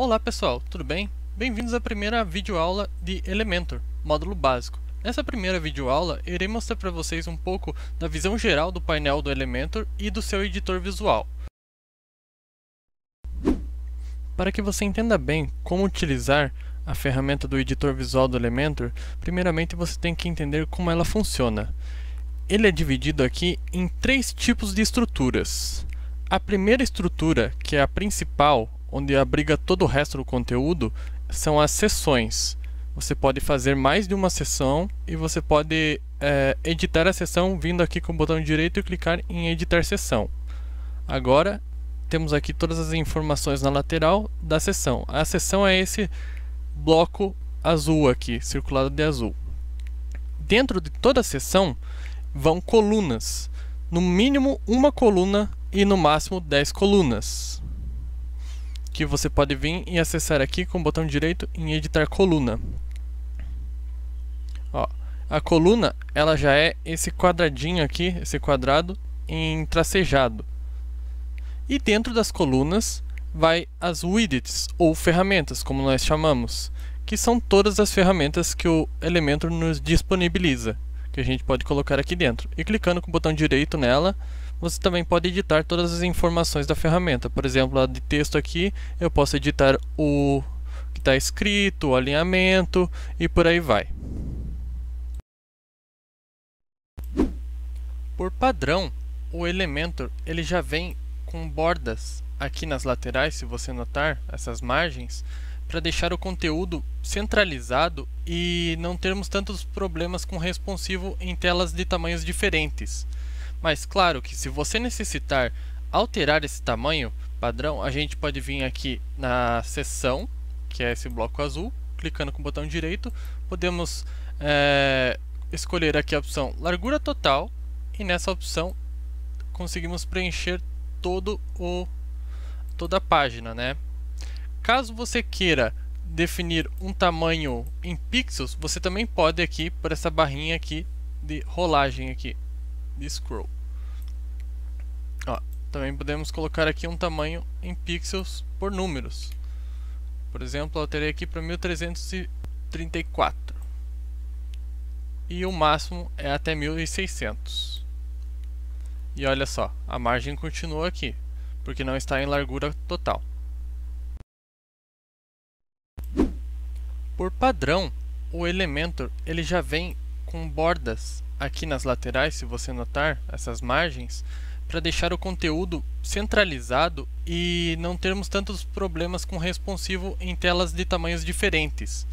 Olá pessoal, tudo bem? Bem-vindos à primeira videoaula de Elementor, módulo básico. Nessa primeira videoaula, irei mostrar para vocês um pouco da visão geral do painel do Elementor e do seu editor visual. Para que você entenda bem como utilizar a ferramenta do editor visual do Elementor, primeiramente você tem que entender como ela funciona. Ele é dividido aqui em três tipos de estruturas. A primeira estrutura, que é a principal, onde abriga todo o resto do conteúdo, são as seções. Você pode fazer mais de uma seção e você pode editar a seção vindo aqui com o botão direito e clicar em editar seção. Agora temos aqui todas as informações na lateral da seção. A seção é esse bloco azul aqui, circulado de azul. Dentro de toda a seção vão colunas, no mínimo uma coluna e no máximo 10 colunas, que você pode vir e acessar aqui com o botão direito em editar coluna. Ó, a coluna ela já é esse quadradinho aqui, esse quadrado em tracejado. E dentro das colunas vai as widgets ou ferramentas, como nós chamamos, que são todas as ferramentas que o Elementor nos disponibiliza, que a gente pode colocar aqui dentro. E clicando com o botão direito nela, você também pode editar todas as informações da ferramenta. Por exemplo, a de texto aqui, eu posso editar o que está escrito, o alinhamento e por aí vai. Por padrão, o Elementor ele já vem com bordas aqui nas laterais, se você notar, essas margens, para deixar o conteúdo centralizado e não termos tantos problemas com responsivo em telas de tamanhos diferentes. Mas claro que se você necessitar alterar esse tamanho padrão, a gente pode vir aqui na seção, que é esse bloco azul, clicando com o botão direito, podemos escolher aqui a opção largura total e nessa opção conseguimos preencher toda a página, né? Caso você queira definir um tamanho em pixels, você também pode aqui por essa barrinha aqui de rolagem aqui de scroll. Ó, também podemos colocar aqui um tamanho em pixels por números. Por exemplo, eu alterei aqui para 1334 e o máximo é até 1600. E olha só, a margem continua aqui porque não está em largura total. Por padrão, o Elementor ele já vem com bordas aqui nas laterais, se você notar, essas margens, para deixar o conteúdo centralizado e não termos tantos problemas com responsivo em telas de tamanhos diferentes.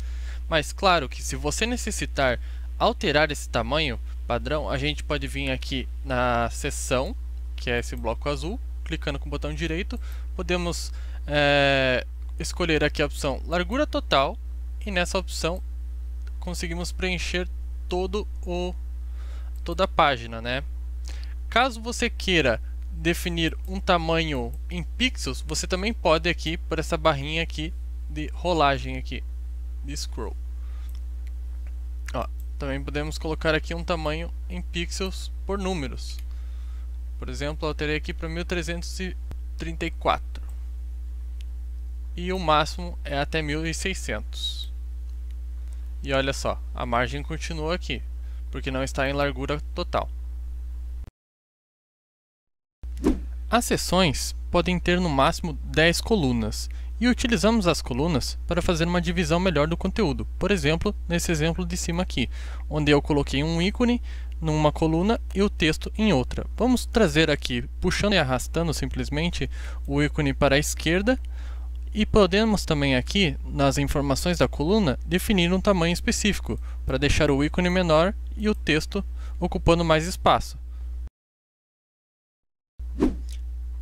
Mas claro que se você necessitar alterar esse tamanho padrão, a gente pode vir aqui na seção, que é esse bloco azul, clicando com o botão direito, podemos escolher aqui a opção largura total e nessa opção conseguimos preencher toda a página, né? Caso você queira definir um tamanho em pixels, você também pode aqui por essa barrinha aqui de rolagem aqui de scroll. Ó, também podemos colocar aqui um tamanho em pixels por números. Por exemplo, eu alterei aqui para 1334 e o máximo é até 1600. E olha só, a margem continua aqui porque não está em largura total. As seções podem ter no máximo 10 colunas e utilizamos as colunas para fazer uma divisão melhor do conteúdo. Por exemplo, nesse exemplo de cima aqui, onde eu coloquei um ícone numa coluna e o texto em outra. Vamos trazer aqui, puxando e arrastando simplesmente o ícone para a esquerda e podemos também aqui, nas informações da coluna, definir um tamanho específico para deixar o ícone menor e o texto ocupando mais espaço.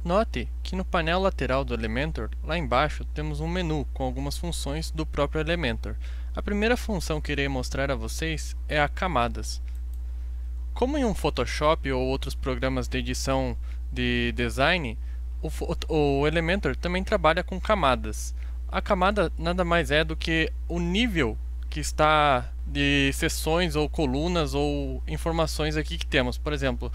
Note que no painel lateral do Elementor, lá embaixo, temos um menu com algumas funções do próprio Elementor. A primeira função que irei mostrar a vocês é a camadas. Como em um Photoshop ou outros programas de edição de design, o Elementor também trabalha com camadas. A camada nada mais é do que o nível que está de seções ou colunas ou informações aqui que temos. Por exemplo,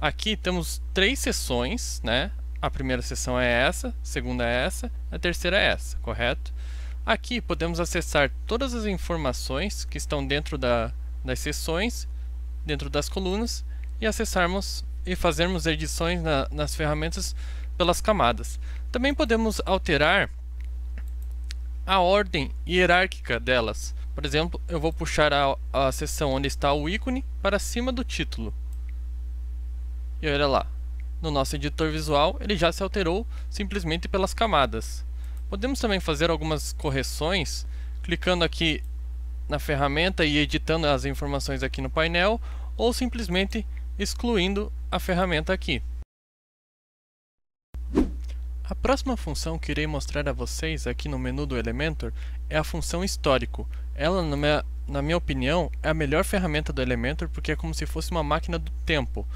aqui temos 3 seções, né? A primeira seção é essa, a segunda é essa, a terceira é essa, correto? Aqui podemos acessar todas as informações que estão dentro das seções, dentro das colunas, e acessarmos e fazermos edições nas ferramentas pelas camadas. Também podemos alterar a ordem hierárquica delas. Por exemplo, eu vou puxar a seção onde está o ícone para cima do título. E olha lá, no nosso editor visual ele já se alterou simplesmente pelas camadas. Podemos também fazer algumas correções clicando aqui na ferramenta e editando as informações aqui no painel, ou simplesmente excluindo a ferramenta aqui. A próxima função que irei mostrar a vocês aqui no menu do Elementor é a função histórico. Ela, na minha opinião, é a melhor ferramenta do Elementor porque é como se fosse uma máquina do tempo.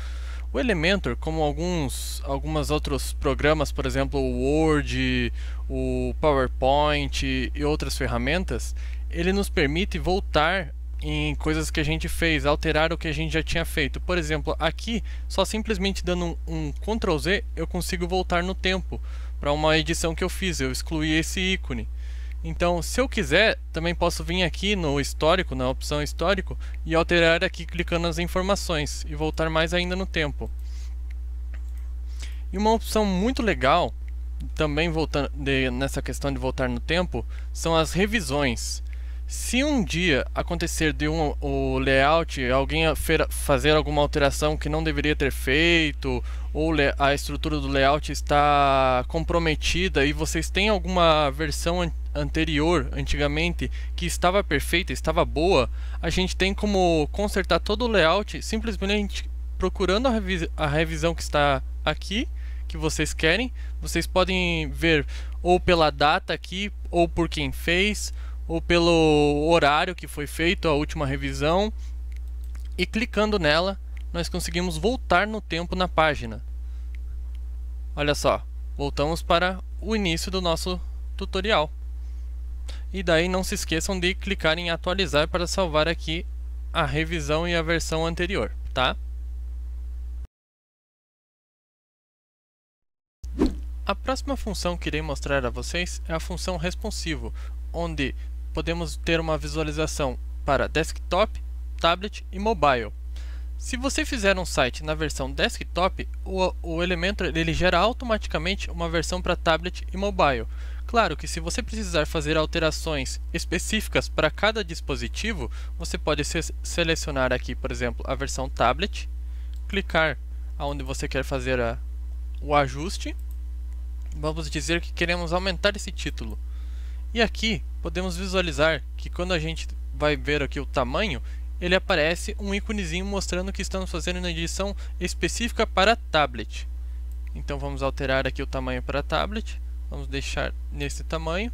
O Elementor, como alguns outros programas, por exemplo o Word, o PowerPoint e outras ferramentas, ele nos permite voltar em coisas que a gente fez, alterar o que a gente já tinha feito. Por exemplo, aqui, só simplesmente dando um Ctrl Z, eu consigo voltar no tempo para uma edição que eu fiz, eu excluí esse ícone. Então, se eu quiser, também posso vir aqui no histórico, na opção histórico, e alterar aqui clicando nas informações e voltar mais ainda no tempo. E uma opção muito legal, também nessa questão de voltar no tempo, são as revisões. Se um dia acontecer de o layout, alguém fazer alguma alteração que não deveria ter feito, ou a estrutura do layout está comprometida e vocês têm alguma versão antigamente que estava perfeita, estava boa, a gente tem como consertar todo o layout simplesmente procurando a revisão que está aqui, que vocês querem. Vocês podem ver ou pela data aqui, ou por quem fez, ou pelo horário que foi feito a última revisão, e clicando nela nós conseguimos voltar no tempo na página. Olha só, voltamos para o início do nosso tutorial. E daí não se esqueçam de clicar em atualizar para salvar aqui a revisão e a versão anterior, tá? A próxima função que irei mostrar a vocês é a função responsivo, onde podemos ter uma visualização para desktop, tablet e mobile. Se você fizer um site na versão desktop, o Elementor ele gera automaticamente uma versão para tablet e mobile. Claro que se você precisar fazer alterações específicas para cada dispositivo, você pode selecionar aqui, por exemplo, a versão tablet, clicar onde você quer fazer o ajuste. Vamos dizer que queremos aumentar esse título. E aqui podemos visualizar que quando a gente vai ver aqui o tamanho, ele aparece um íconezinho mostrando que estamos fazendo uma edição específica para tablet. Então vamos alterar aqui o tamanho para tablet, vamos deixar nesse tamanho.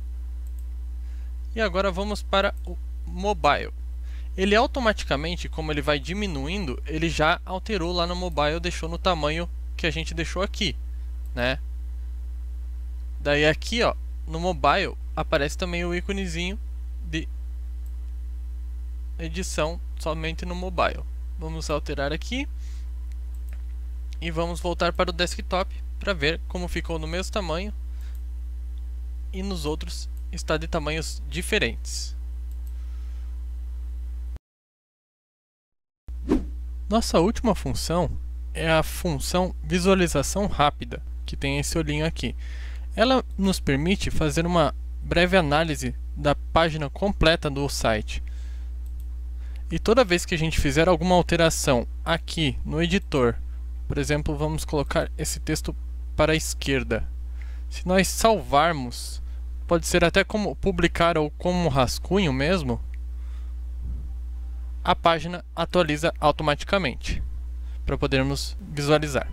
E agora vamos para o mobile. Ele automaticamente, como ele vai diminuindo, ele já alterou lá no mobile, deixou no tamanho que a gente deixou aqui, né? Daí aqui, ó, no mobile aparece também o íconezinho de edição somente no mobile. Vamos alterar aqui e vamos voltar para o desktop para ver como ficou no mesmo tamanho, e nos outros está de tamanhos diferentes. Nossa última função é a função visualização rápida, que tem esse olhinho aqui. Ela nos permite fazer uma breve análise da página completa do site. E toda vez que a gente fizer alguma alteração aqui no editor, por exemplo, vamos colocar esse texto para a esquerda. Se nós salvarmos, pode ser até como publicar ou como rascunho mesmo, a página atualiza automaticamente para podermos visualizar.